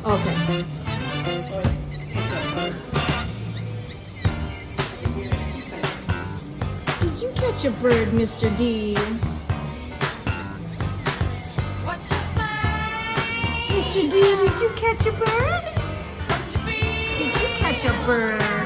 Okay. Did you catch a bird, Mr. D? Mr. D, did you catch a bird? Did you catch a bird?